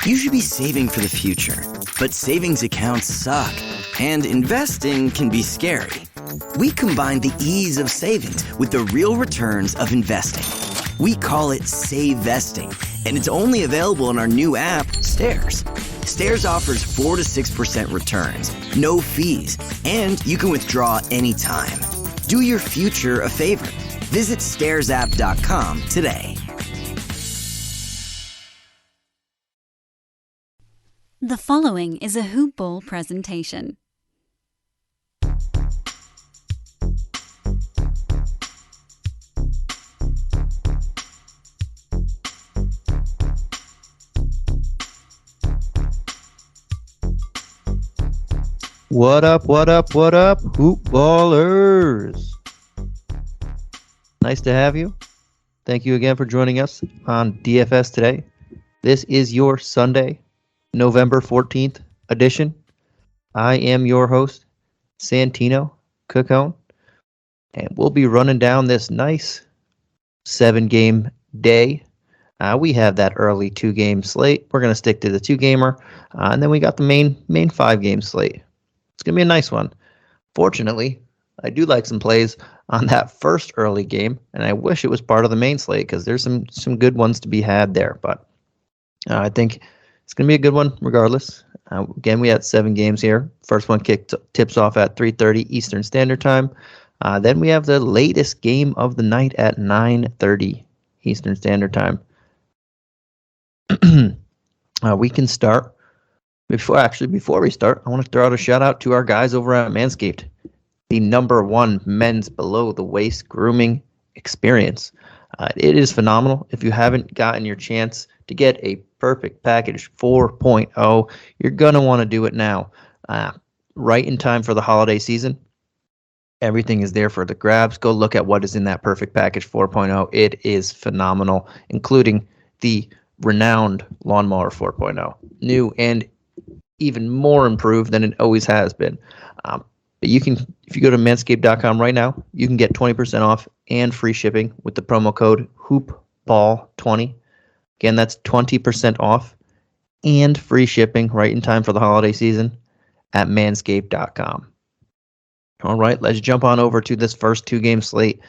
You should be saving for the future, but savings accounts suck, and investing can be scary. We combine the ease of savings with the real returns of investing. We call it Save Vesting, and it's only available in our new app, Stairs. Stairs offers 4 to 6% returns, no fees, and you can withdraw anytime. Do your future a favor. Visit stairsapp.com today. The following is a Hoop Ball presentation. What up, Hoop Ballers? Nice to have you. Thank you again for joining us on DFS today. This is your Sunday, November 14th edition. I am your host, Santino Cookone, and we'll be running down this nice 7-game day. We have that early 2-game slate. We're going to stick to the 2-gamer, and then we got the main 5-game slate. It's going to be a nice one. Fortunately, I do like some plays on that first early game, and I wish it was part of the main slate because there's some good ones to be had there. But I think it's going to be a good one regardless. Again, we had 7 games here. First one tips off at 3:30 Eastern Standard Time. Then we have the latest game of the night at 9:30 Eastern Standard Time. We can start. Before we start, I want to throw out a shout out to our guys over at Manscaped, the #1 men's below the waist grooming experience. It is phenomenal. If you haven't gotten your chance to get a perfect package 4.0, you're going to want to do it now. Right in time for the holiday season. Everything is there for the grabs. Go look at what is in that perfect package 4.0. It is phenomenal, including the renowned Lawnmower 4.0. New and even more improved than it always has been. But you can, if you go to manscaped.com right now, you can get 20% off and free shipping with the promo code HoopBall20. Again, that's 20% off and free shipping right in time for the holiday season at manscaped.com. All right, let's jump on over to this first 2-game slate.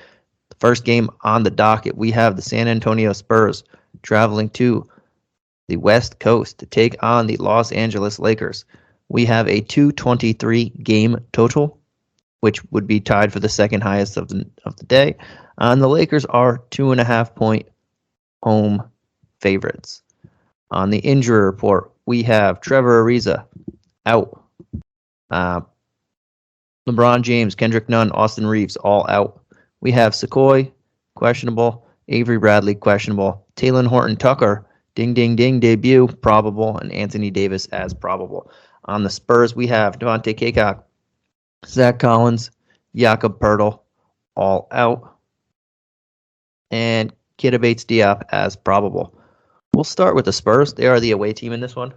The first game on the docket, we have the San Antonio Spurs traveling to the West Coast to take on the Los Angeles Lakers. We have a 223 game total, which would be tied for the second highest of the day. And the Lakers are 2.5-point home favorites. On the injury report, we have Trevor Ariza out. LeBron James, Kendrick Nunn, Austin Reeves all out. We have Sequoia, questionable. Avery Bradley, questionable. Taylon Horton Tucker, ding, ding, ding, debut, probable. And Anthony Davis as probable. On the Spurs, we have Devontae Cacok, Zach Collins, Jakob Poeltl, all out. And Keita Bates-Diop as probable. We'll start with the Spurs. They are the away team in this one.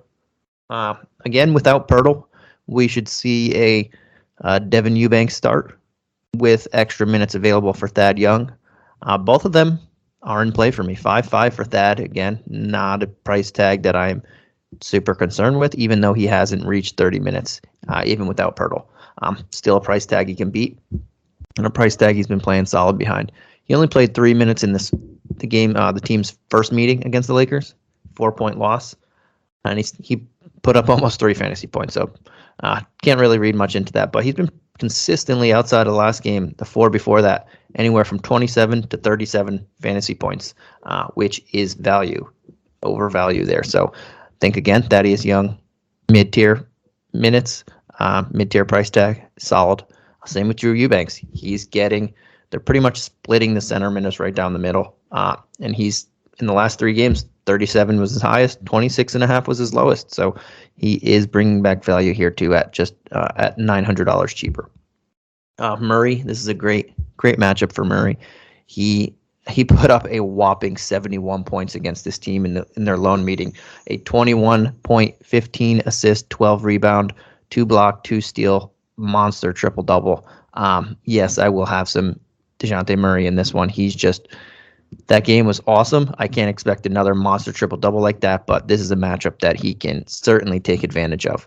Again, without Poeltl, we should see a Devin Eubanks start with extra minutes available for Thad Young. Both of them are in play for me. 5.5 for Thad. Again, not a price tag that I'm super concerned with, even though he hasn't reached 30 minutes, even without Poeltl. Still a price tag he can beat, and a price tag he's been playing solid behind. He only played 3 minutes in the game, the team's first meeting against the Lakers, 4-point loss, and he put up almost 3 fantasy points. So can't really read much into that, but he's been consistently outside of the last game, the 4 before that, anywhere from 27 to 37 fantasy points, which is over value there. So think again, Thaddeus Young, mid-tier minutes, mid-tier price tag, solid. Same with Drew Eubanks. They're pretty much splitting the center minutes right down the middle. And he's, in the last 3 games, 37 was his highest, 26.5 was his lowest. So he is bringing back value here too at just at $900 cheaper. Murray, this is a great matchup for Murray. He put up a whopping 71 points against this team in their lone meeting. A 21 point, 15 assist, 12 rebound, 2 block, 2 steal, monster triple double. Yes, I will have some DeJounte Murray in this one. He's just That game was awesome. I can't expect another monster triple-double like that, but this is a matchup that he can certainly take advantage of.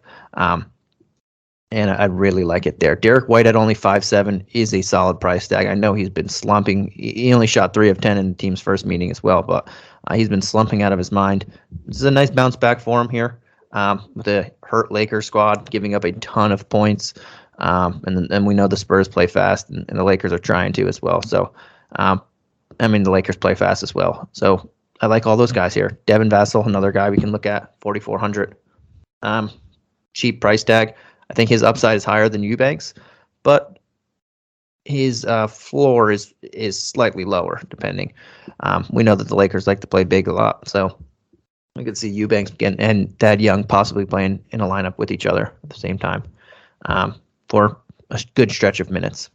And I really like it there. Derek White at only 5'7" is a solid price tag. I know he's been slumping. He only shot 3 of 10 in the team's first meeting as well, but he's been slumping out of his mind. This is a nice bounce back for him here with the hurt Lakers squad giving up a ton of points. And then we know the Spurs play fast, and the Lakers are trying to as well. So, the Lakers play fast as well. So I like all those guys here. Devon Vassell, another guy we can look at, 4,400. Cheap price tag. I think his upside is higher than Eubanks, but his floor is slightly lower, depending. We know that the Lakers like to play big a lot, so we could see Eubanks and Thad Young possibly playing in a lineup with each other at the same time for a good stretch of minutes.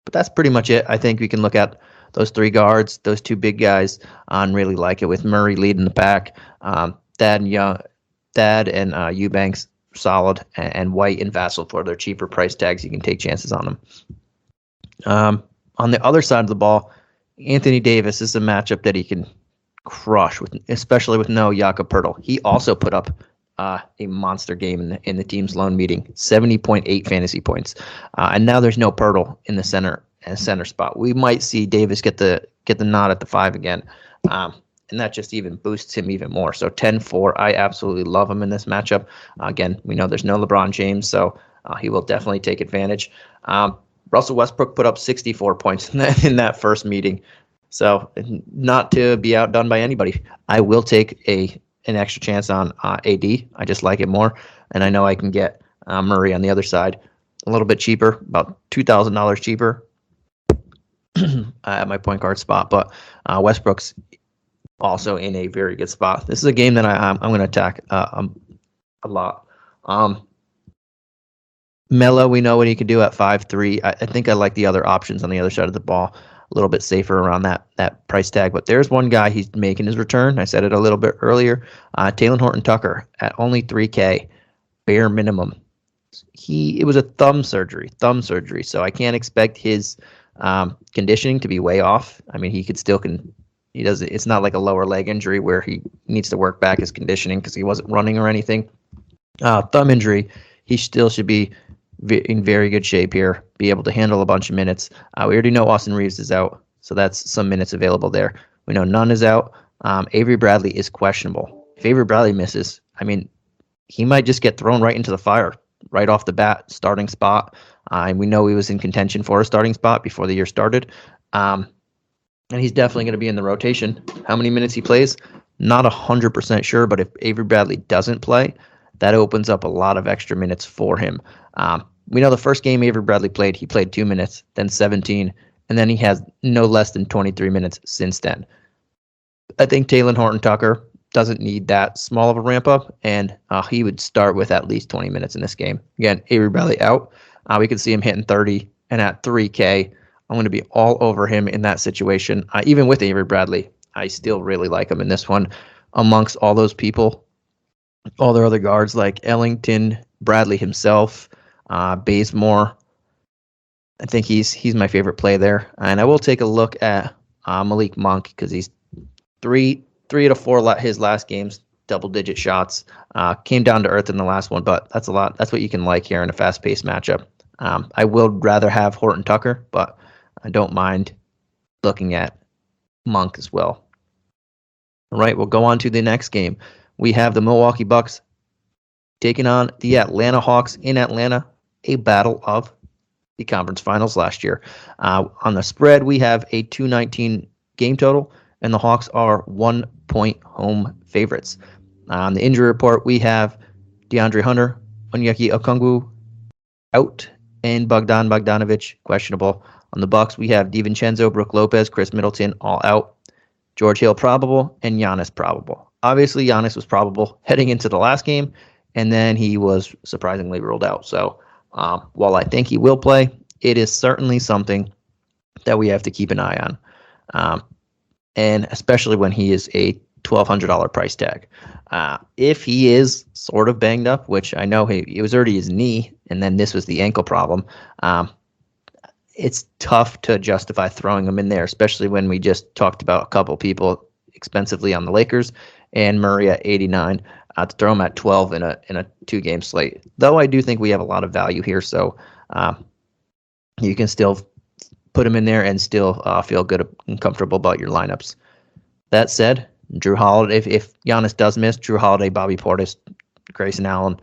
But that's pretty much it. I think we can look at those 3 guards, those 2 big guys, and really like it with Murray leading the pack. Thad and Eubanks solid, and White and Vassell for their cheaper price tags. You can take chances on them. On the other side of the ball, Anthony Davis is a matchup that he can crush, especially with no Jakob Poeltl. He also put up a monster game in the team's loan meeting, 70.8 fantasy points, and now there's no Poeltl in the center spot. We might see Davis get the nod at the 5 again. And that just even boosts him even more. So 10-4, I absolutely love him in this matchup. Again, we know there's no LeBron James, so he will definitely take advantage. Russell Westbrook put up 64 points in that first meeting. So not to be outdone by anybody. I will take an extra chance on AD. I just like it more. And I know I can get Murray on the other side a little bit cheaper, about $2,000 cheaper at my point guard spot. But Westbrook's also in a very good spot. This is a game that I'm going to attack a lot. Melo, we know what he can do at 5'3". I think I like the other options on the other side of the ball, a little bit safer around that price tag. But there's one guy, he's making his return. I said it a little bit earlier. Taylon Horton Tucker at only $3K, bare minimum. It was a thumb surgery. So I can't expect his conditioning to be way off. I mean, he could still it's not like a lower leg injury where he needs to work back his conditioning because he wasn't running or anything. Thumb injury, he still should be in very good shape here, be able to handle a bunch of minutes. We already know Austin Reeves is out, so that's some minutes available there. We know Nunn is out. Avery Bradley is questionable. If Avery Bradley misses, he might just get thrown right into the fire right off the bat, starting spot. And we know he was in contention for a starting spot before the year started. And he's definitely going to be in the rotation. How many minutes he plays? Not 100% sure, but if Avery Bradley doesn't play, that opens up a lot of extra minutes for him. We know the first game Avery Bradley played, he played 2 minutes, then 17, and then he has no less than 23 minutes since then. I think Taylon Horton Tucker doesn't need that small of a ramp up, and he would start with at least 20 minutes in this game. Again, Avery Bradley out. We could see him hitting 30, and at 3K, I'm going to be all over him in that situation. Even with Avery Bradley, I still really like him in this one. Amongst all those people, all their other guards like Ellington, Bradley himself, Bazemore, I think he's my favorite play there. And I will take a look at Malik Monk because he's 3 to 4 his last games, double-digit shots. Came down to earth in the last one, but that's a lot. That's what you can like here in a fast-paced matchup. I would rather have Horton Tucker, but I don't mind looking at Monk as well. All right, we'll go on to the next game. We have the Milwaukee Bucks taking on the Atlanta Hawks in Atlanta, a battle of the conference finals last year. On the spread, we have a 219 game total, and the Hawks are 1-point home favorites. On the injury report, we have DeAndre Hunter, Onyeka Okongwu out, and Bogdan Bogdanovic questionable. On the Bucks, we have DiVincenzo, Brook Lopez, Chris Middleton all out. George Hill probable, and Giannis probable. Obviously, Giannis was probable heading into the last game, and then he was surprisingly ruled out. So while I think he will play, it is certainly something that we have to keep an eye on, and especially when he is a $1,200 price tag. If he is sort of banged up, which I know it was already his knee, and then this was the ankle problem, it's tough to justify throwing him in there, especially when we just talked about a couple people expensively on the Lakers and Murray at 89. To throw him at 12 in a 2-game slate. Though I do think we have a lot of value here, so you can still put him in there and still feel good and comfortable about your lineups. That said, Drew Holiday, if Giannis does miss, Drew Holiday, Bobby Portis, Grayson Allen,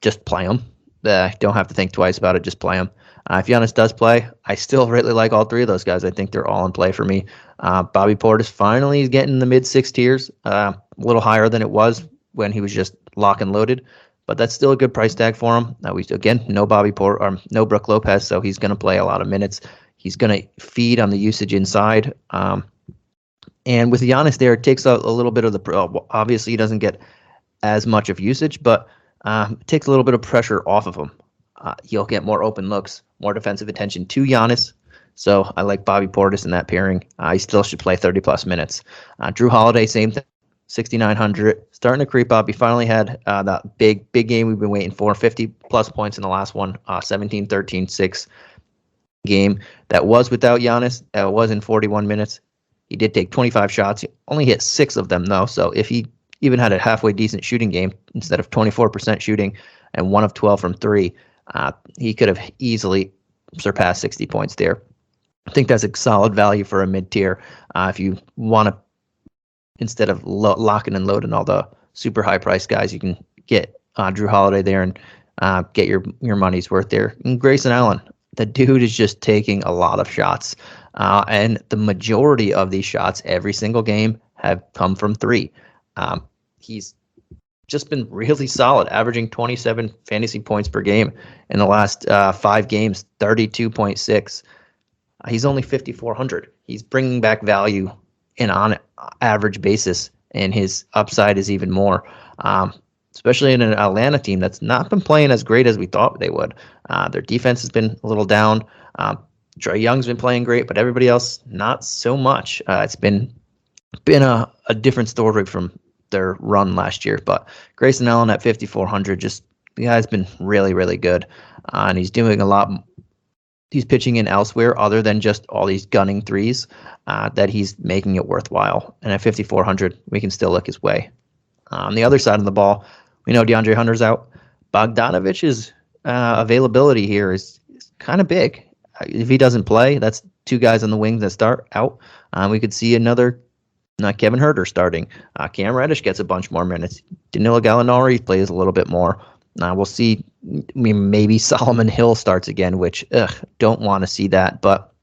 just play them. Don't have to think twice about it, just play them. If Giannis does play, I still really like all three of those guys. I think they're all in play for me. Bobby Portis finally is getting the mid-6 tiers, a little higher than it was when he was just lock and loaded, but that's still a good price tag for him. No no Brook Lopez, so he's going to play a lot of minutes. He's going to feed on the usage inside. And with Giannis there, it takes a little bit of the, obviously he doesn't get as much of usage, but it takes a little bit of pressure off of him. He'll get more open looks, more defensive attention to Giannis. So I like Bobby Portis in that pairing. He still should play 30-plus minutes. Drew Holiday, same thing. 6,900, starting to creep up. He finally had that big game we've been waiting for, 50-plus points in the last one, 17-13-6 game. That was without Giannis. It was in 41 minutes. He did take 25 shots. He only hit 6 of them, though. So if he even had a halfway decent shooting game, instead of 24% shooting and 1 of 12 from 3, he could have easily surpassed 60 points there. I think that's a solid value for a mid-tier. If you want to, instead of locking and loading all the super high price guys, you can get Drew Holiday there and get your money's worth there. And Grayson Allen, the dude is just taking a lot of shots. And the majority of these shots every single game have come from 3. He's just been really solid, averaging 27 fantasy points per game in the last 5 games, 32.6. He's only 5,400. He's bringing back value in on average basis, and his upside is even more, especially in an Atlanta team that's not been playing as great as we thought they would. Their defense has been a little down. Trey Young's been playing great, but everybody else not so much. It's been a different story from their run last year. But Grayson Allen at 5,400, just the guy's been really, really good, and he's doing a lot. He's pitching in elsewhere other than just all these gunning threes, that he's making it worthwhile. And at 5,400, we can still look his way. On the other side of the ball, we know DeAndre Hunter's out. Bogdanovic's availability here is kind of big. If he doesn't play, that's 2 guys on the wings that start out. We could see another Kevin Huerter starting. Cam Reddish gets a bunch more minutes. Danilo Gallinari plays a little bit more. We'll see. Maybe Solomon Hill starts again, which don't want to see that. But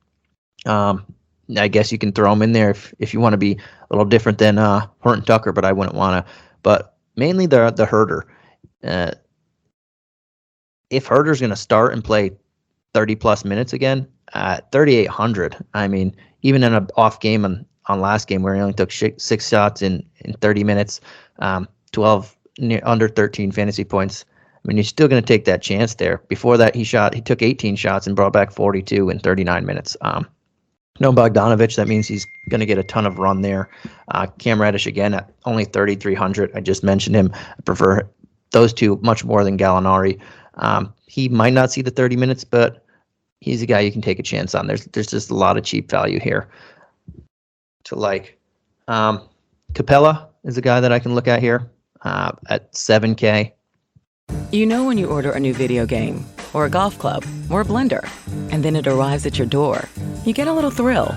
I guess you can throw him in there if you want to be a little different than Horton Tucker, but I wouldn't want to. But mainly the Huerter. If Huerter's going to start and play 30-plus minutes again at 3,800, I mean, even in an off game on last game where he only took 6 shots in 30 minutes, 12 under 13 fantasy points. I mean, you're still going to take that chance there. Before that, he took 18 shots and brought back 42 in 39 minutes. No Bogdanovich, that means he's going to get a ton of run there. Cam Reddish, again, at only 3,300. I just mentioned him. I prefer those two much more than Gallinari. He might not see the 30 minutes, but he's a guy you can take a chance on. There's just a lot of cheap value here to like. Capella is a guy that I can look at here at 7K. You know when you order a new video game, or a golf club, or a blender, and then it arrives at your door, you get a little thrill.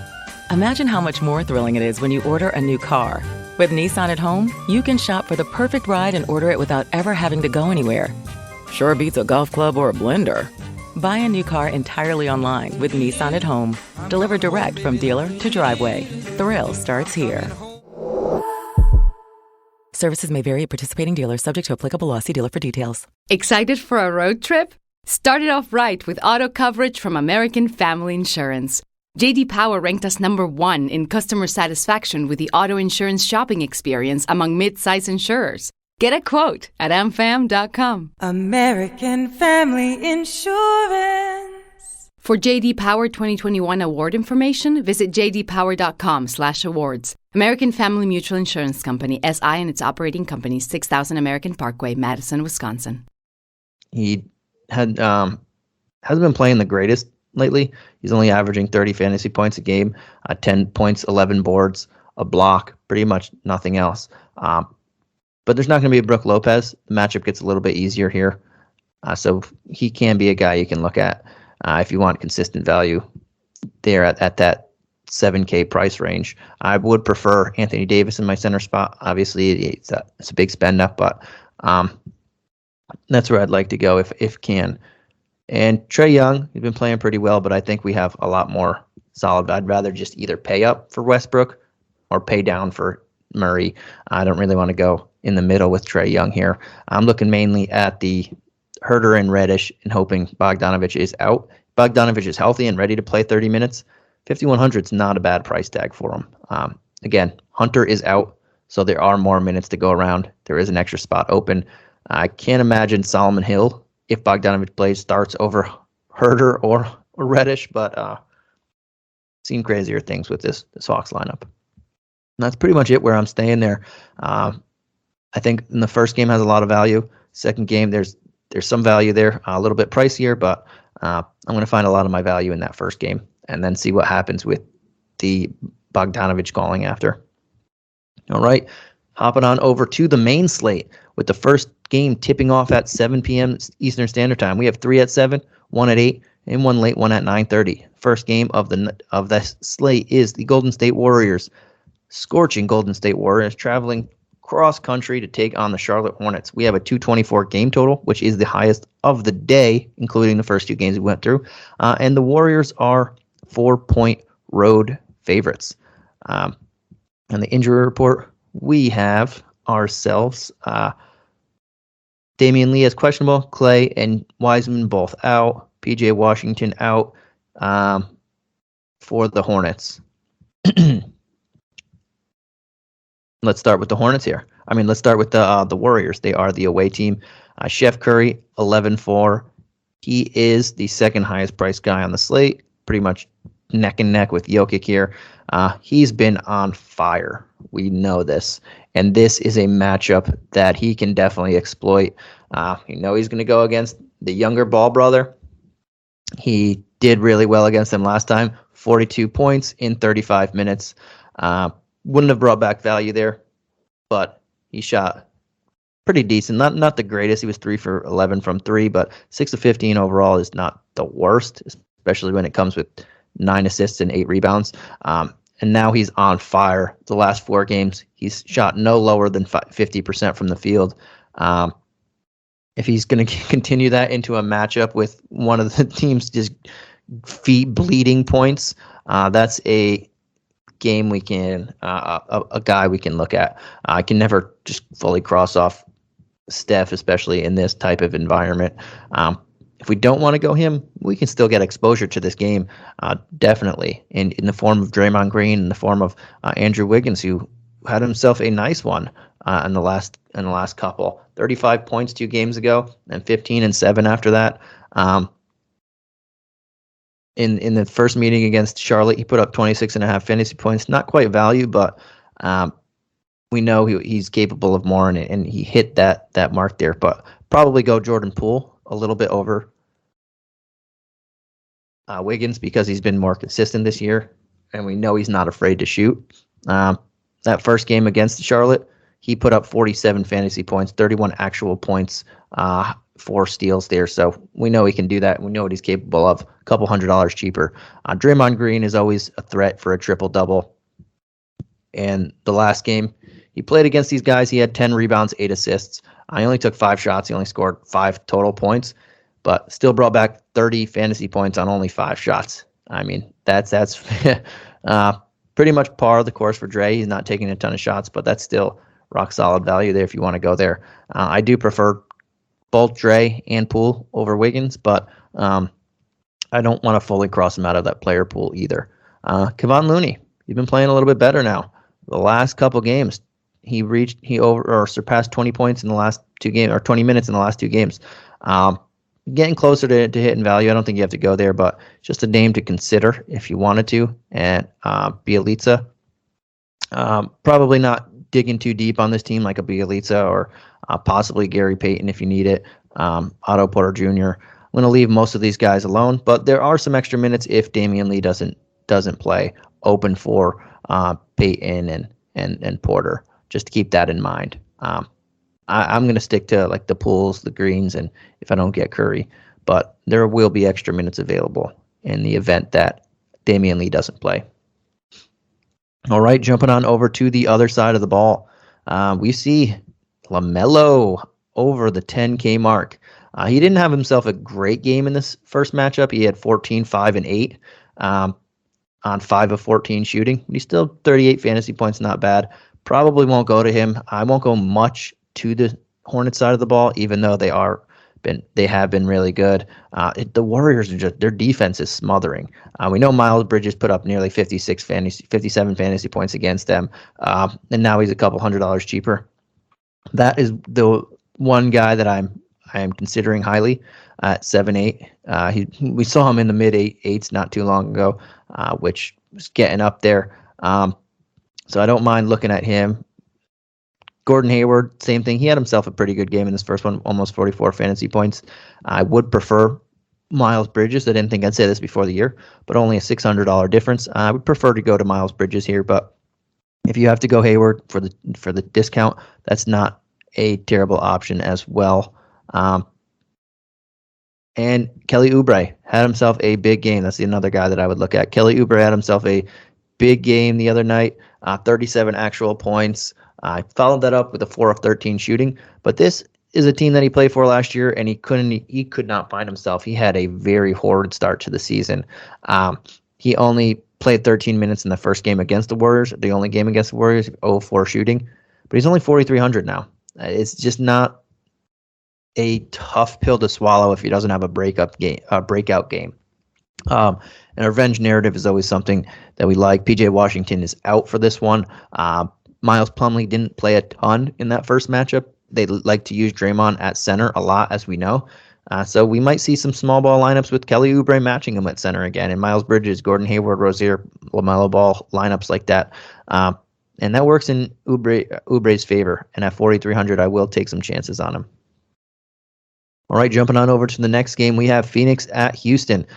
Imagine how much more thrilling it is when you order a new car. With Nissan at home, you can shop for the perfect ride and order it without ever having to go anywhere. Sure beats a golf club or a blender. Buy a new car entirely online with Nissan at home. Delivered direct from dealer to driveway. Thrill starts here. Services may vary at participating dealers, subject to applicable law. See dealer for details. Excited for a road trip? Start it off right with auto coverage from American Family Insurance. J.D. Power ranked us #1 in customer satisfaction with the auto insurance shopping experience among mid-size insurers. Get a quote at amfam.com. American Family Insurance. For J.D. Power 2021 award information, visit jdpower.com/awards. American Family Mutual Insurance Company, SI and its operating companies, 6000 American Parkway, Madison, Wisconsin. He hasn't been playing the greatest lately. He's only averaging 30 fantasy points a game, 10 points, 11 boards, a block, pretty much nothing else. But there's not going to be a Brook Lopez. The matchup gets a little bit easier here. So he can be a guy you can look at if you want consistent value there at that 7K price range. I would prefer Anthony Davis in my center spot. Obviously, it's a big spend up, but that's where I'd like to go if can. And Trey Young, he's been playing pretty well, but I think we have a lot more solid. I'd rather just either pay up for Westbrook or pay down for Murray. I don't really want to go in the middle with Trey Young here. I'm looking mainly at the Herter and Reddish and hoping Bogdanovich is out. Bogdanovich is healthy and ready to play 30 minutes. 5,100 is not a bad price tag for him. Again, Hunter is out, so there are more minutes to go around. There is an extra spot open. I can't imagine Solomon Hill, if Bogdanovich plays, starts over Herter or Reddish, but seen crazier things with this Hawks lineup. And that's pretty much it where I'm staying there. I think in the first game has a lot of value. Second game, there's some value there, a little bit pricier, but I'm going to find a lot of my value in that first game and then see what happens with the Bogdanovich calling after. All right, hopping on over to the main slate with the first game tipping off at 7 p.m. Eastern Standard Time. We have 3 at 7, 1 at 8, and one late one at 9:30. First game of the slate is the Golden State Warriors, scorching Golden State Warriors, traveling cross country to take on the Charlotte Hornets. We have a 224 game total, which is the highest of the day, including the first two games we went through. And the Warriors are 4-point road favorites. On the injury report, we have ourselves Damian Lee is questionable, Clay and Wiseman both out, PJ Washington out for the Hornets. Let's start with the Hornets here. Let's start with the Warriors. They are the away team. Chef Curry, 11-4. He is the second highest priced guy on the slate, pretty much neck and neck with Jokic here. He's been on fire. We know this. And this is a matchup that he can definitely exploit. He's going to go against the younger Ball brother. He did really well against him last time. 42 points in 35 minutes. Wouldn't have brought back value there, but he shot pretty decent. Not the greatest. He was 3 for 11 from 3, but 6 of 15 overall is not the worst, especially when it comes with 9 assists and 8 rebounds. And now he's on fire. The last 4 games, he's shot no lower than 50% from the field. If he's going to continue that into a matchup with one of the team's just feet bleeding points, that's a game we can a guy we can look at. I can never just fully cross off Steph, especially in this type of environment. If we don't want to go him, we can still get exposure to this game, definitely, in the form of Draymond Green, in the form of Andrew Wiggins, who had himself a nice one in the last couple. 35 points 2 games ago, and 15 and 7 after that. In the first meeting against Charlotte, he put up 26.5 fantasy points. Not quite value, but we know he's capable of more, and he hit that mark there. But probably go Jordan Poole a little bit over Wiggins because he's been more consistent this year, and we know he's not afraid to shoot. That first game against Charlotte, he put up 47 fantasy points, 31 actual points, 4 steals there. So we know he can do that. We know what he's capable of. A couple $100 cheaper. Draymond Green is always a threat for a triple-double. And the last game, he played against these guys. He had 10 rebounds, 8 assists. He only took 5 shots. He only scored 5 total points, but still brought back 30 fantasy points on only 5 shots. That's pretty much par of the course for Dre. He's not taking a ton of shots, but that's still rock solid value there if you want to go there. I do prefer both Dre and Poole over Wiggins, but I don't want to fully cross him out of that player pool either. Kevon Looney, he's been playing a little bit better now. The last couple games, he surpassed 20 points in the last 2 games, or 20 minutes in the last 2 games. Getting closer to hitting value. I don't think you have to go there, but just a name to consider if you wanted to. And Bielitsa, probably not digging too deep on this team like a Bielitsa or possibly Gary Payton if you need it. Otto Porter Jr. I'm going to leave most of these guys alone, but there are some extra minutes if Damian Lee doesn't play, open for Peyton and Porter, just to keep that in mind. I'm going to stick to like the Pools, the Greens, and if I don't get Curry, but there will be extra minutes available in the event that Damian Lee doesn't play. All right, jumping on over to the other side of the ball. We see LaMelo over the 10K mark. He didn't have himself a great game in this first matchup. He had 14, 5, and 8 on 5 of 14 shooting. But he's still 38 fantasy points, not bad. Probably won't go to him. I won't go much to the Hornets side of the ball, even though they have been really good. The Warriors are their defense is smothering. We know Miles Bridges put up nearly 57 fantasy points against them, and now he's a couple $100 cheaper. That is the one guy that I am considering highly at 7-8. We saw him in the mid 8s not too long ago, which was getting up there. So I don't mind looking at him. Gordon Hayward, same thing. He had himself a pretty good game in this first one, almost 44 fantasy points. I would prefer Miles Bridges. I didn't think I'd say this before the year, but only a $600 difference. I would prefer to go to Miles Bridges here, but if you have to go Hayward for the discount, that's not a terrible option as well. And Kelly Ubrey had himself a big game. That's another guy that I would look at. Kelly Ubrey had himself a big game the other night, 37 actual points. I followed that up with a 4 of 13 shooting, but this is a team that he played for last year, and he could not find himself. He had a very horrid start to the season. He only played 13 minutes in the first game against the Warriors, the only game against the Warriors, 0-4 shooting, but he's only 4,300 now. It's just not a tough pill to swallow if he doesn't have a breakout game. And a revenge narrative is always something that we like. PJ Washington is out for this one. Miles Plumlee didn't play a ton in that first matchup. They like to use Draymond at center a lot, as we know. So we might see some small ball lineups with Kelly Oubre matching him at center again, and Miles Bridges, Gordon Hayward, Rozier, LaMelo Ball lineups like that. And that works in Oubrey's favor. And at 4,300, I will take some chances on him. All right, jumping on over to the next game, we have Phoenix at Houston.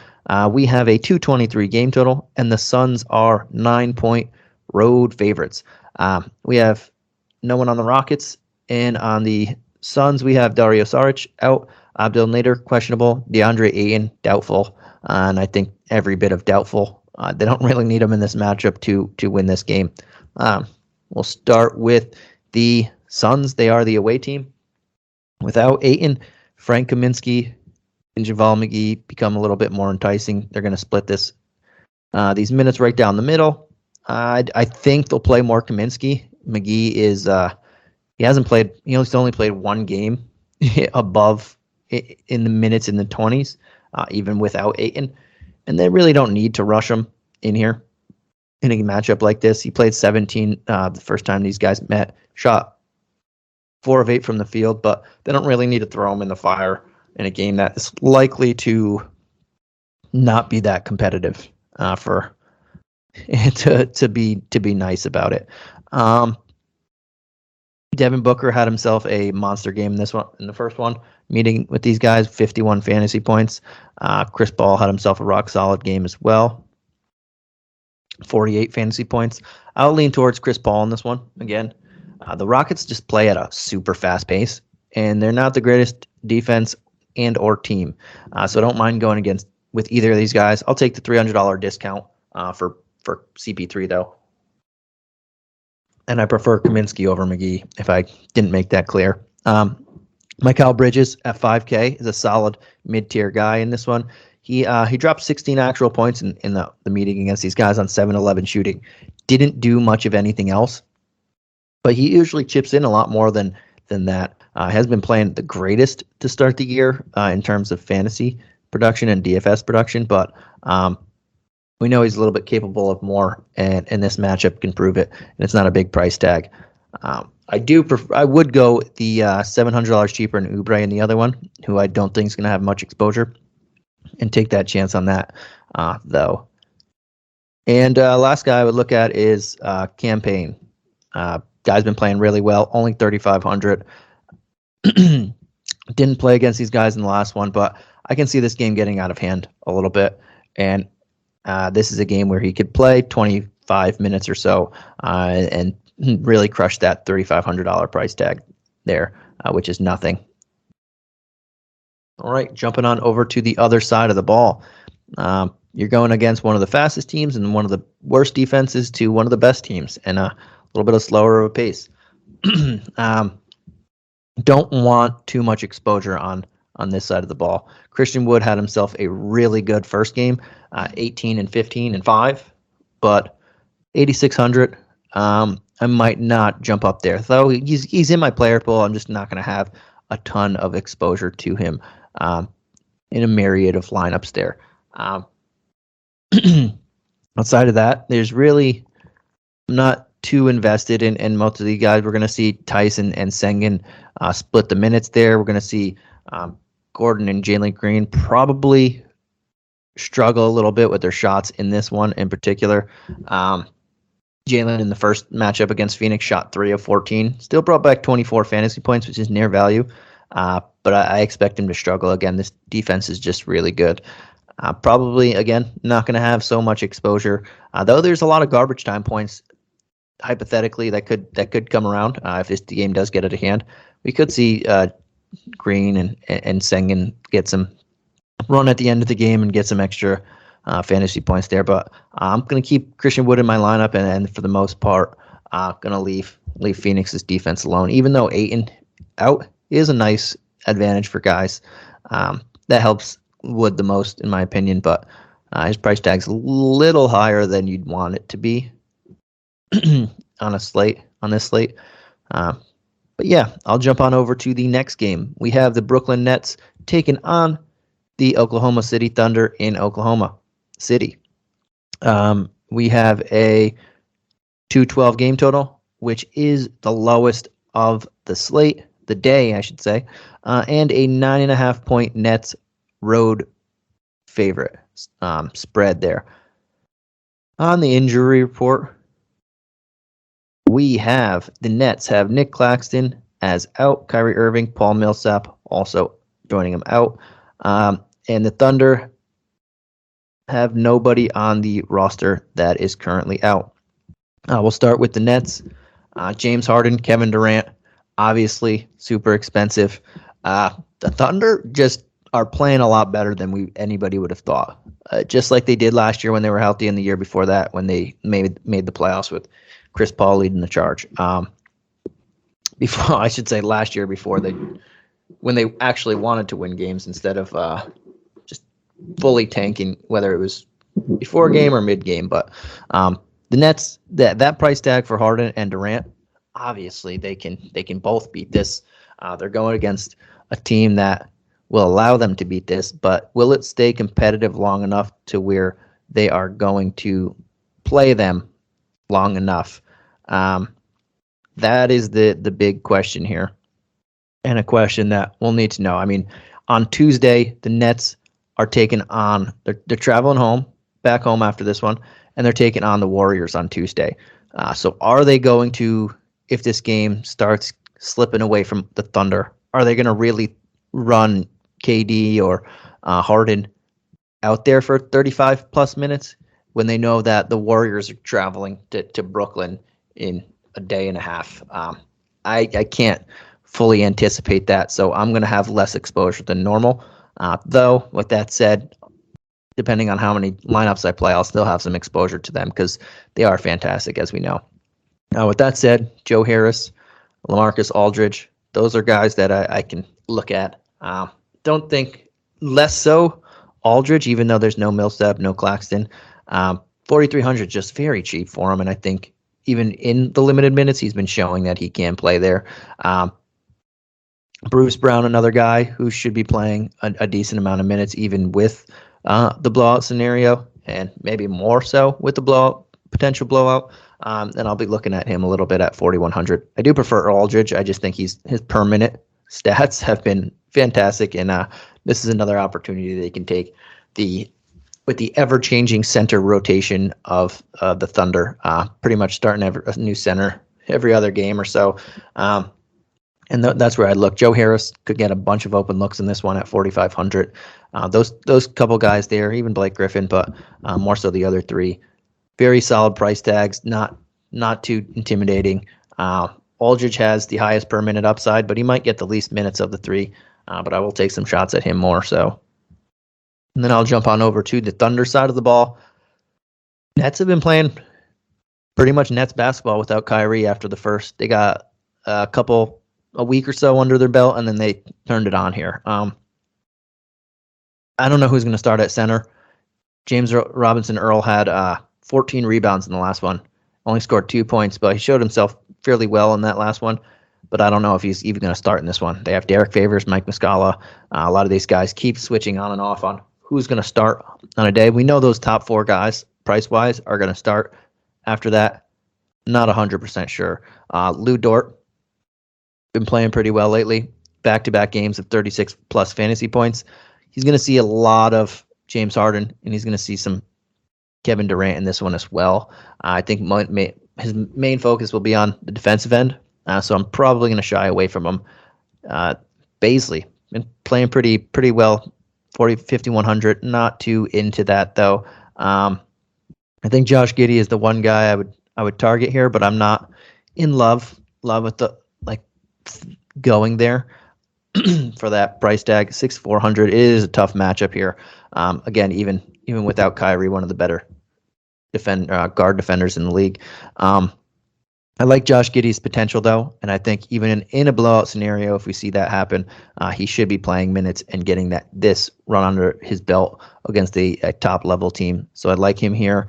We have a 223 game total, and the Suns are 9-point road favorites. We have no one on the Rockets, and on the Suns, we have Dario Saric out, Abdel Nader questionable, DeAndre Ayton doubtful, and I think every bit of doubtful. They don't really need him in this matchup to win this game. We'll start with the Suns. They are the away team. Without Ayton, Frank Kaminsky and JaVale McGee become a little bit more enticing. They're going to split these minutes right down the middle. I think they'll play more Kaminsky. McGee is he hasn't played. He only played one game above in the minutes in the 20s, even without Ayton, and they really don't need to rush him in here in a matchup like this. He played 17 the first time these guys met. Shot 4 of 8 from the field, but they don't really need to throw him in the fire in a game that is likely to not be that competitive for. To be nice about it. Devin Booker had himself a monster game in the first one, meeting with these guys, 51 fantasy points. Chris Paul had himself a rock solid game as well, 48 fantasy points. I'll lean towards Chris Paul in this one again. The Rockets just play at a super fast pace, and they're not the greatest defense and or team. So I don't mind going with either of these guys. I'll take the $300 discount for CP3 though. And I prefer Kaminsky over McGee, if I didn't make that clear. Mikal Bridges at 5K is a solid mid-tier guy in this one. He dropped 16 actual points in the meeting against these guys on 7-11 shooting. Didn't do much of anything else, but he usually chips in a lot more than that. Has been playing the greatest to start the year in terms of fantasy production and DFS production, but we know he's a little bit capable of more, and this matchup can prove it. And it's not a big price tag. I would go the $700 cheaper in Ubrey in the other one, who I don't think is going to have much exposure, and take that chance on that though. And last guy I would look at is Campaign. Guy's been playing really well, only 3,500. Didn't play against these guys in the last one, but I can see this game getting out of hand a little bit. And this is a game where he could play 25 minutes or so and really crush that $3,500 price tag there, which is nothing. All right, jumping on over to the other side of the ball. You're going against one of the fastest teams and one of the worst defenses to one of the best teams, and a little bit of slower of a pace. Don't want too much exposure on this side of the ball. Christian Wood had himself a really good first game, 18 and 15 and 5, but 8,600. I might not jump up there, though. He's in my player pool. I'm just not going to have a ton of exposure to him in a myriad of lineups there. Outside of that, there's really not too invested in most of the guys. We're going to see Tyson and Sengun split the minutes there. We're going to see Gordon and Jalen Green probably struggle a little bit with their shots in this one in particular. Jalen in the first matchup against Phoenix shot 3 of 14. Still brought back 24 fantasy points, which is near value. But I expect him to struggle again. This defense is just really good. Probably, again, not going to have so much exposure, though there's a lot of garbage time points, hypothetically, that could come around if this game does get out of hand. We could see Green and Sengun get some run at the end of the game and get some extra fantasy points there. But I'm going to keep Christian Wood in my lineup, and for the most part, going to leave Phoenix's defense alone, even though Ayton out is a nice advantage for guys. That helps Wood the most, in my opinion, but his price tag's a little higher than you'd want it to be on this slate. But yeah, I'll jump on over to the next game. We have the Brooklyn Nets taking on the Oklahoma City Thunder in Oklahoma City. We have a 212 game total, which is the lowest of the slate, the day, I should say, and a 9.5 point Nets road favorite spread there. On the injury report, we have the Nets have Nick Claxton as out, Kyrie Irving, Paul Millsap also joining him out, and the Thunder have nobody on the roster that is currently out. We'll start with the Nets. James Harden, Kevin Durant, obviously super expensive. The Thunder just are playing a lot better than anybody would have thought. Just like they did last year when they were healthy, and the year before that when they made the playoffs with Chris Paul leading the charge. Before, I should say, last year when they actually wanted to win games instead of just fully tanking, whether it was before a game or mid game. But the Nets, that price tag for Harden and Durant, obviously they can both beat this. They're going against a team that will allow them to beat this, but will it stay competitive long enough to where they are going to play them long enough? That is the big question here, and a question that we'll need to know. I mean, on Tuesday, the Nets are taking on, they're traveling back home after this one, and they're taking on the Warriors on Tuesday. So are they going to, if this game starts slipping away from the Thunder, are they going to really run KD or Harden out there for 35 plus minutes when they know that the Warriors are traveling to Brooklyn in a day and a half? I can't fully anticipate that, so I'm going to have less exposure than normal. Though, with that said, depending on how many lineups I play, I'll still have some exposure to them because they are fantastic, as we know. With that said, Joe Harris, LaMarcus Aldridge, those are guys that I can look at. Don't think less so Aldridge, even though there's no Millsap, no Claxton. 4,300 just very cheap for him, and I think even in the limited minutes, he's been showing that he can play there. Bruce Brown, another guy who should be playing a decent amount of minutes, even with the blowout scenario, and maybe more so with the potential blowout. And I'll be looking at him a little bit at 4,100. I do prefer Aldridge. I just think his per minute stats have been fantastic, and this is another opportunity they can take with the ever-changing center rotation of the Thunder, pretty much starting a new center every other game or so. And that's where I look. Joe Harris could get a bunch of open looks in this one at 4,500. Those couple guys there, even Blake Griffin, but more so the other three. Very solid price tags, not too intimidating. Aldridge has the highest per minute upside, but he might get the least minutes of the three. But I will take some shots at him more so. And then I'll jump on over to the Thunder side of the ball. Nets have been playing pretty much Nets basketball without Kyrie after the first. They got a week or so under their belt, and then they turned it on here. I don't know who's going to start at center. James Robinson Earl had 14 rebounds in the last one. Only scored 2 points, but he showed himself fairly well in that last one. But I don't know if he's even going to start in this one. They have Derek Favors, Mike Muscala. A lot of these guys keep switching on and off on who's going to start on a day. We know those top four guys, price-wise, are going to start. After that, not 100% sure. Lou Dort, been playing pretty well lately. Back-to-back games of 36-plus fantasy points. He's going to see a lot of James Harden, and he's going to see some Kevin Durant in this one as well. I think his main focus will be on the defensive end, so I'm probably going to shy away from him. Baisley, been playing pretty well, 5,100. Not too into that, though. I think Josh Giddey is the one guy I would target here, but I'm not in love with the going there for that price tag. 6,400. It is a tough matchup here. Again, even without Kyrie, one of the better guard defenders in the league. I like Josh Giddey's potential, though, and I think even in a blowout scenario, if we see that happen, he should be playing minutes and getting this run under his belt against a top-level team. So I like him here.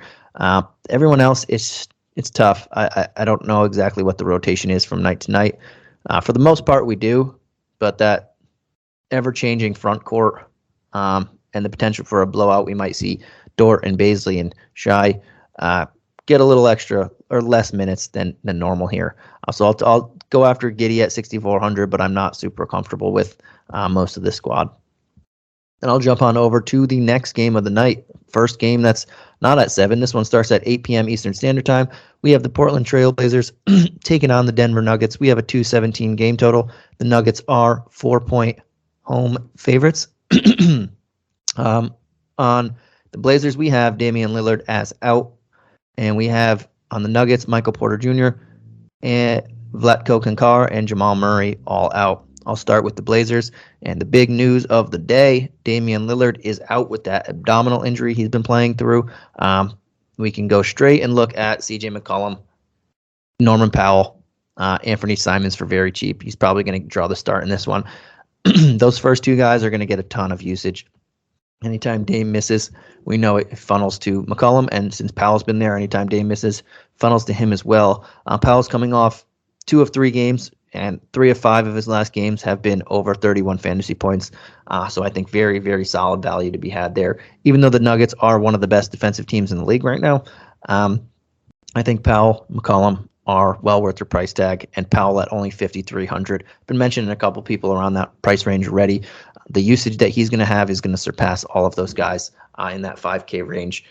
Everyone else, it's tough. I don't know exactly what the rotation is from night to night. For the most part, we do, but that ever-changing front court and the potential for a blowout, we might see Dort and Baisley and Shai get a little extra or less minutes than normal here. So I'll go after Giddey at 6,400, but I'm not super comfortable with most of this squad. And I'll jump on over to the next game of the night. First game that's not at 7. This one starts at 8 p.m. Eastern Standard Time. We have the Portland Trailblazers taking on the Denver Nuggets. We have a 217 game total. The Nuggets are 4-point home favorites. On the Blazers, we have Damian Lillard as out. And we have on the Nuggets, Michael Porter Jr., and Vlatko Kankar and Jamal Murray all out. I'll start with the Blazers. And the big news of the day, Damian Lillard is out with that abdominal injury he's been playing through. We can go straight and look at CJ McCollum, Norman Powell, Anthony Simons for very cheap. He's probably going to draw the start in this one. Those first two guys are going to get a ton of usage. Anytime Dame misses, we know it funnels to McCollum, and since Powell's been there, anytime Dame misses, funnels to him as well. Powell's coming off 2 of 3 games, and 3 of 5 of his last games have been over 31 fantasy points. So I think very, very solid value to be had there. Even though the Nuggets are one of the best defensive teams in the league right now, I think Powell, McCollum are well worth their price tag, and Powell at only 5,300. Been mentioning a couple people around that price range already. The usage that he's going to have is going to surpass all of those guys in that 5K range.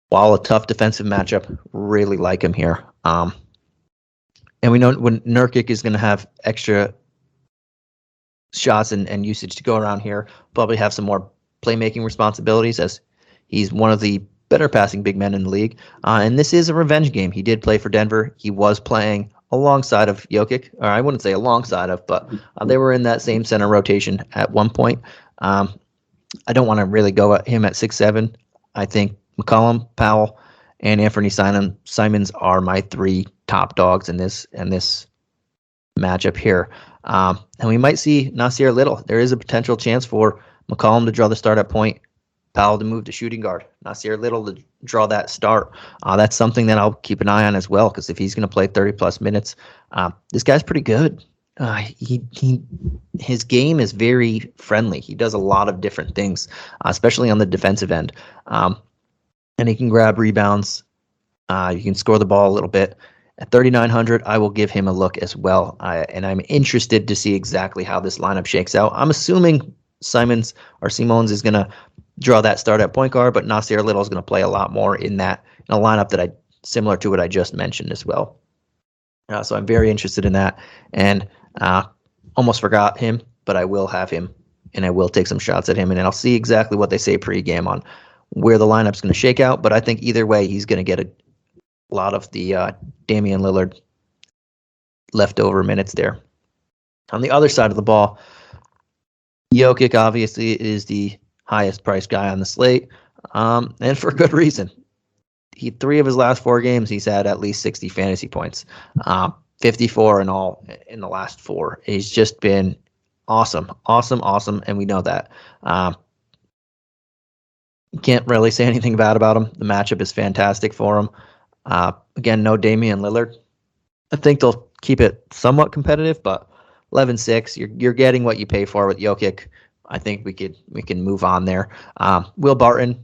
While a tough defensive matchup, really like him here. And we know when Nurkic is going to have extra shots and usage to go around here, probably have some more playmaking responsibilities as he's one of the better passing big men in the league. And this is a revenge game. He did play for Denver. He was playing alongside of Jokic, or I wouldn't say alongside of, but they were in that same center rotation at one point. I don't want to really go at him at 6'7". I think McCollum, Powell, and Anthony Simons are my 3 top dogs in this matchup here. And we might see Nasir Little. There is a potential chance for McCollum to draw the start at point, Powell to move to shooting guard, Nasir Little to draw that start. That's something that I'll keep an eye on as well, because if he's going to play 30-plus minutes, this guy's pretty good. His game is very friendly. He does a lot of different things, especially on the defensive end. And he can grab rebounds. You can score the ball a little bit. At 3,900, I will give him a look as well. And I'm interested to see exactly how this lineup shakes out. I'm assuming Simons is going to draw that start at point guard, but Nasir Little is going to play a lot more in a lineup similar to what I just mentioned as well. So I'm very interested in that. And Almost forgot him, but I will have him, and I will take some shots at him, and I'll see exactly what they say pregame on where the lineup's going to shake out. But I think either way, he's going to get a lot of the Damien Lillard leftover minutes there. On the other side of the ball, Jokic obviously is the highest priced guy on the slate, and for good reason. 3 of his last 4 games, he's had at least 60 fantasy points, 54 in all in the last 4. He's just been awesome, and we know that. Can't really say anything bad about him. The matchup is fantastic for him. Again, no Damian Lillard. I think they'll keep it somewhat competitive, but 11-6, you're getting what you pay for with Jokic. I think we can move on there. Will Barton,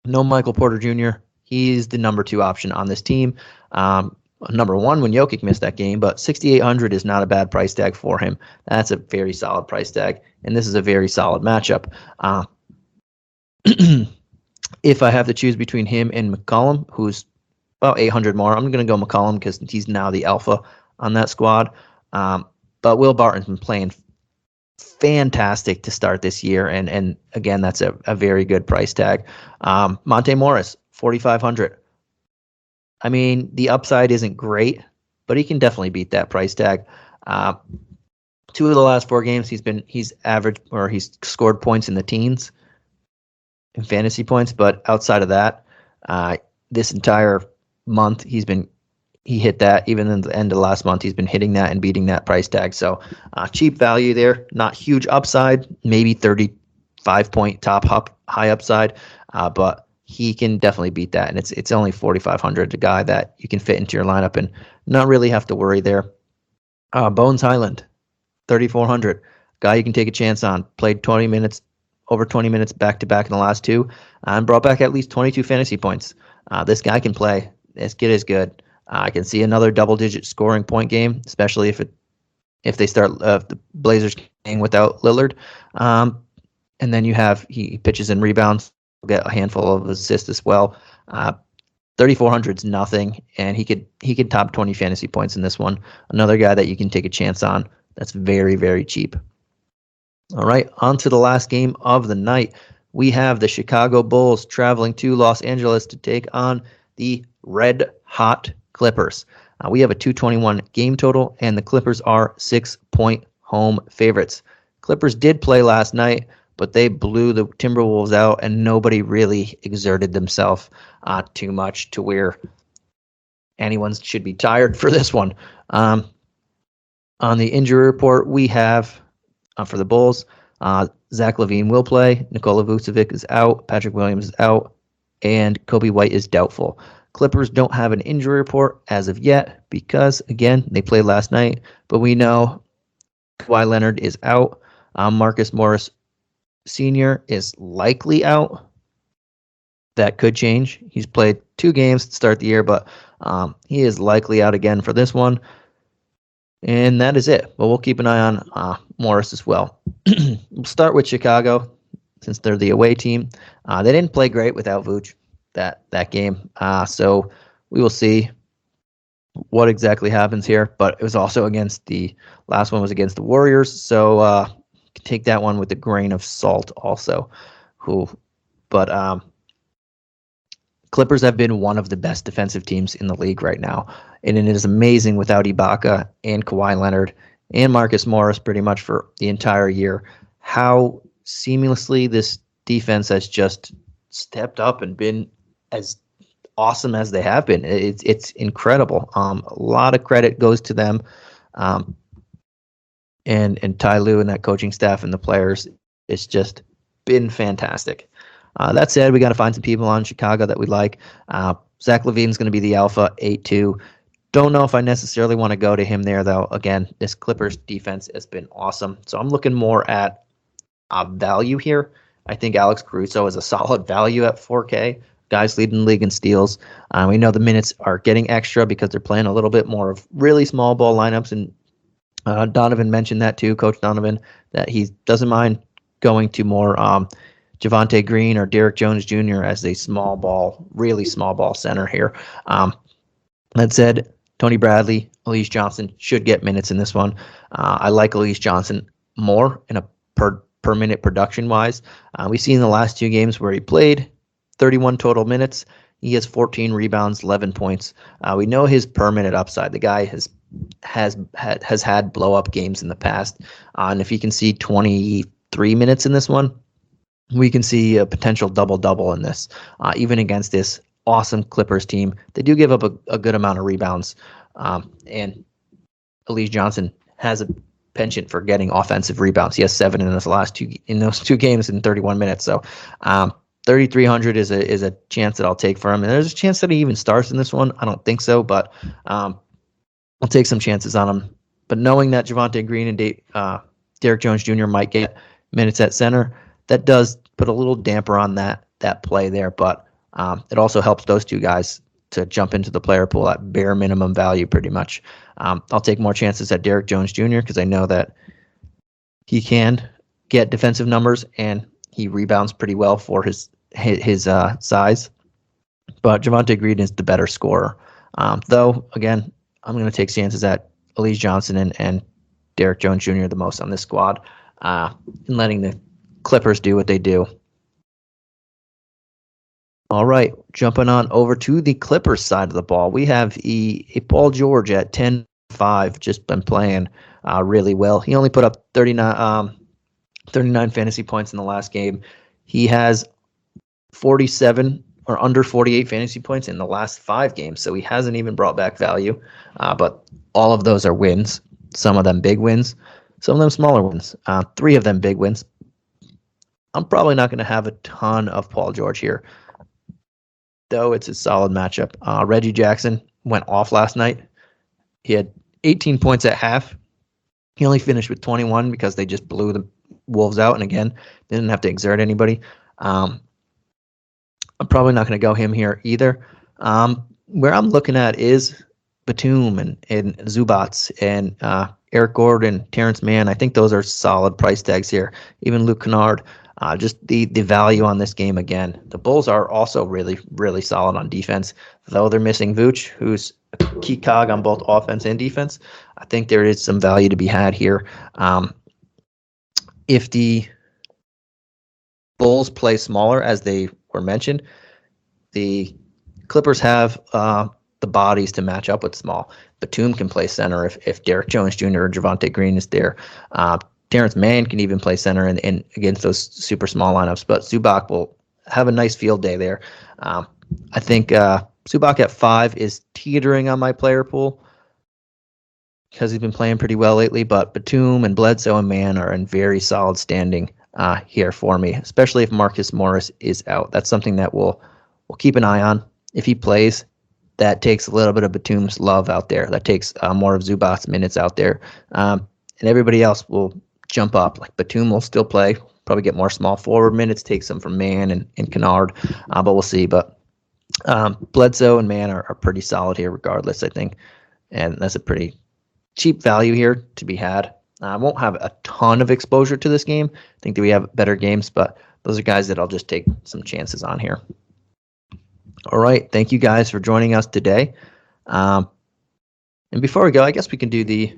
no Michael Porter Jr. He's the number 2 option on this team. Number 1 when Jokic missed that game, but 6,800 is not a bad price tag for him. That's a very solid price tag, and this is a very solid matchup. If I have to choose between him and McCollum, who's about 800 more, I'm going to go McCollum because he's now the alpha on that squad. But Will Barton's been playing fantastic to start this year, and again, that's a very good price tag. Monte Morris, 4,500. I mean, the upside isn't great, but he can definitely beat that price tag. 2 of the last 4 games, he's averaged, or he's scored points in the teens in fantasy points, but outside of that, this entire month he hit that. Even in the end of last month, he's been hitting that and beating that price tag. So cheap value there, not huge upside, maybe 35-point high upside, but he can definitely beat that. And it's only 4,500, a guy that you can fit into your lineup and not really have to worry there. Bones Highland, 3,400, guy you can take a chance on. Played over 20 minutes back-to-back in the last 2, and brought back at least 22 fantasy points. This guy can play. This kid is good. I can see another double-digit scoring point game, especially if they start the Blazers playing without Lillard. And then he pitches and rebounds, get a handful of assists as well. 3,400 is nothing, and he could top 20 fantasy points in this one. Another guy that you can take a chance on. That's very, very cheap. All right, on to the last game of the night. We have the Chicago Bulls traveling to Los Angeles to take on the Red Hot Clippers. We have a 221 game total, and the Clippers are 6-point home favorites. Clippers did play last night, but they blew the Timberwolves out, and nobody really exerted themselves too much to where anyone should be tired for this one. On the injury report, we have for the Bulls, Zach LaVine will play, Nikola Vucevic is out, Patrick Williams is out, and Kobe White is doubtful. Clippers don't have an injury report as of yet because, again, they played last night, but we know Kawhi Leonard is out. Marcus Morris Sr. is likely out. That could change. He's played 2 games to start the year, but he is likely out again for this one. And that is it. But we'll keep an eye on Morris as well. We'll start with Chicago since they're the away team. They didn't play great without Vooch that game. So we will see what exactly happens here. But it was also last one was against the Warriors. So take that one with a grain of salt also. But Clippers have been one of the best defensive teams in the league right now. And it is amazing without Ibaka and Kawhi Leonard and Marcus Morris pretty much for the entire year, how seamlessly this defense has just stepped up and been as awesome as they have been. It's incredible. A lot of credit goes to them. And Ty Lue and that coaching staff and the players. It's just been fantastic. That said, we got to find some people on Chicago that we like. Zach LaVine's going to be the alpha, 8-2. Don't know if I necessarily want to go to him there, though. Again, this Clippers defense has been awesome. So I'm looking more at value here. I think Alex Caruso is a solid value at 4K. Guys leading the league in steals. We know the minutes are getting extra because they're playing a little bit more of really small ball lineups. And Donovan mentioned that too, Coach Donovan, that he doesn't mind going to more Javonte Green or Derek Jones Jr. as a small ball, really small ball center here. That said, Tony Bradley, Elise Johnson should get minutes in this one. I like Elise Johnson more in a per minute production wise. We've seen the last 2 games where he played 31 total minutes. He has 14 rebounds, 11 points. We know his per minute upside. The guy has had blow up games in the past, and if he can see 23 minutes in this one, we can see a potential double in this. Even against this awesome Clippers team, they do give up a good amount of rebounds, and Elise Johnson has a penchant for getting offensive rebounds. He has 7 in those two games in 31 minutes. So 3,300 is a chance that I'll take for him. And there's a chance that he even starts in this one. I don't think so, but I'll take some chances on him. But knowing that Javonte Green and Derek Jones Jr. might get minutes at center, that does put a little damper on that play there. But it also helps those 2 guys to jump into the player pool at bare minimum value pretty much. I'll take more chances at Derek Jones Jr. because I know that he can get defensive numbers and he rebounds pretty well for his size. But Javonte Green is the better scorer. Though, again, I'm going to take chances at Elise Johnson and Derek Jones Jr. the most on this squad, and letting the Clippers do what they do. All right, jumping on over to the Clippers side of the ball, we have a Paul George at 10.5, just been playing really well. He only put up 39 fantasy points in the last game. He has 47 or under 48 fantasy points in the last 5 games, so he hasn't even brought back value. But all of those are wins, some of them big wins, some of them smaller wins, 3 of them big wins. I'm probably not going to have a ton of Paul George here, though it's a solid matchup. Reggie Jackson went off last night. He had 18 points at half. He only finished with 21 because they just blew the Wolves out, and again, they didn't have to exert anybody. I'm probably not going to go him here either. Where I'm looking at is Batum and Zubats and Eric Gordon, Terrence Mann. I think those are solid price tags here. Even Luke Kennard. Just the value on this game again. The Bulls are also really, really solid on defense, though they're missing Vooch, who's a key cog on both offense and defense. I think there is some value to be had here. If the Bulls play smaller, as they were mentioned, the Clippers have the bodies to match up with small. Batum can play center if Derek Jones Jr. or Javonte Green is there. Terrence Mann can even play center in against those super small lineups, but Zubac will have a nice field day there. I think Zubac at 5 is teetering on my player pool because he's been playing pretty well lately, but Batum and Bledsoe and Mann are in very solid standing here for me, especially if Marcus Morris is out. That's something that we'll keep an eye on. If he plays, that takes a little bit of Batum's love out there. That takes more of Zubac's minutes out there. And everybody else will jump up. Like Batum will still play, probably get more small forward minutes, take some from Mann and Kennard, but we'll see. But Bledsoe and Mann are pretty solid here regardless, I think. And that's a pretty cheap value here to be had. I won't have a ton of exposure to this game. I think that we have better games, but those are guys that I'll just take some chances on here. All right. Thank you guys for joining us today. And before we go, I guess we can do the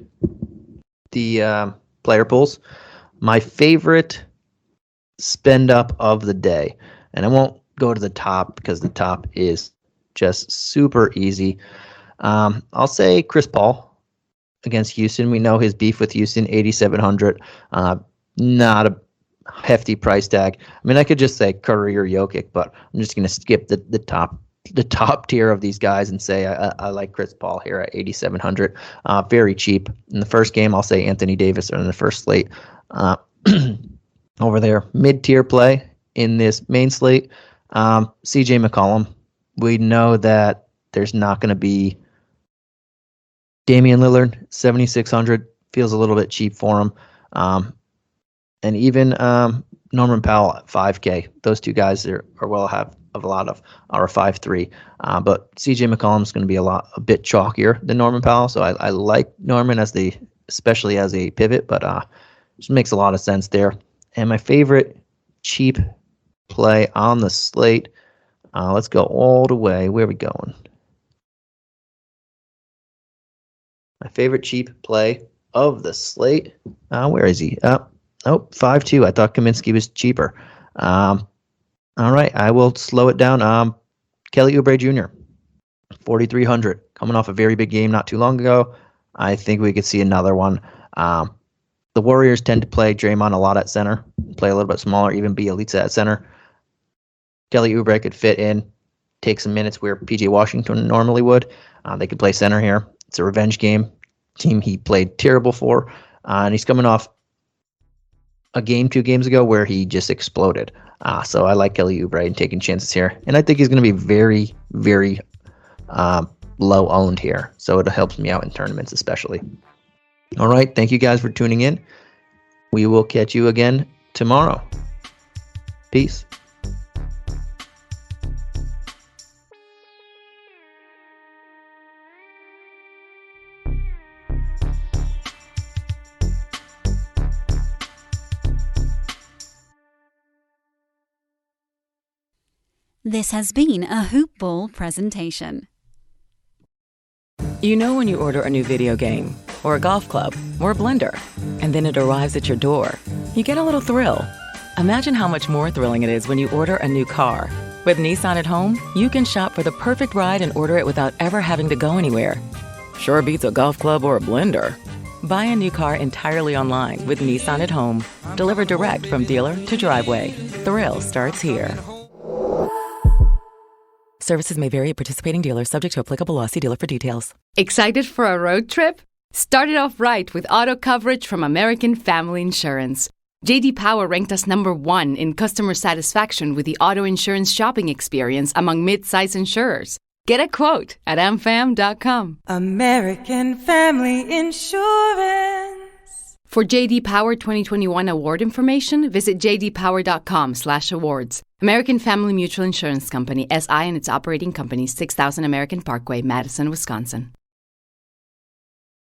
player pools. My favorite spend up of the day, and I won't go to the top because the top is just super easy. I'll say Chris Paul against Houston. We know his beef with Houston, 8,700. Not a hefty price tag. I mean, I could just say Curry or Jokic, but I'm just going to skip the top tier of these guys and say I like Chris Paul here at 8,700. Very cheap. In the first game, I'll say Anthony Davis in the first slate. Over there, mid-tier play in this main slate, CJ McCollum. We know that there's not going to be Damien Lillard, 7,600. Feels a little bit cheap for him. And even Norman Powell at 5K. Those two guys are well have a lot of are 5'3". But CJ McCollum is going to be a bit chalkier than Norman Powell. So I like Norman especially as a pivot, but just makes a lot of sense there. And my favorite cheap play on the slate. Let's go all the way. Where are we going? My favorite cheap play of the slate. Where is he? Nope, 5-2. I thought Kaminsky was cheaper. All right, I will slow it down. Kelly Ubrey Jr., 4,300. Coming off a very big game not too long ago. I think we could see another one. The Warriors tend to play Draymond a lot at center, play a little bit smaller, even Bielitsa at center. Kelly Oubre could fit in, take some minutes where PJ Washington normally would. They could play center here. It's a revenge game. Team he played terrible for. And he's coming off a game 2 games ago where he just exploded. So I like Kelly Oubre and taking chances here. And I think he's going to be very, very low owned here. So it helps me out in tournaments especially. All right. Thank you guys for tuning in. We will catch you again tomorrow. Peace. This has been a Hoop Ball presentation. You know when you order a new video game, or a golf club, or a blender, and then it arrives at your door, you get a little thrill. Imagine how much more thrilling it is when you order a new car. With Nissan at home, you can shop for the perfect ride and order it without ever having to go anywhere. Sure beats a golf club or a blender. Buy a new car entirely online with Nissan at home. Delivered direct from dealer to driveway. Thrill starts here. Services may vary at participating dealers, subject to applicable law. See dealer for details. Excited for a road trip? Start it off right with auto coverage from American Family Insurance. J.D. Power ranked us #1 in customer satisfaction with the auto insurance shopping experience among mid-size insurers. Get a quote at amfam.com. American Family Insurance. For J.D. Power 2021 award information, visit jdpower.com/awards. American Family Mutual Insurance Company, SI and its operating companies, 6000 American Parkway, Madison, Wisconsin.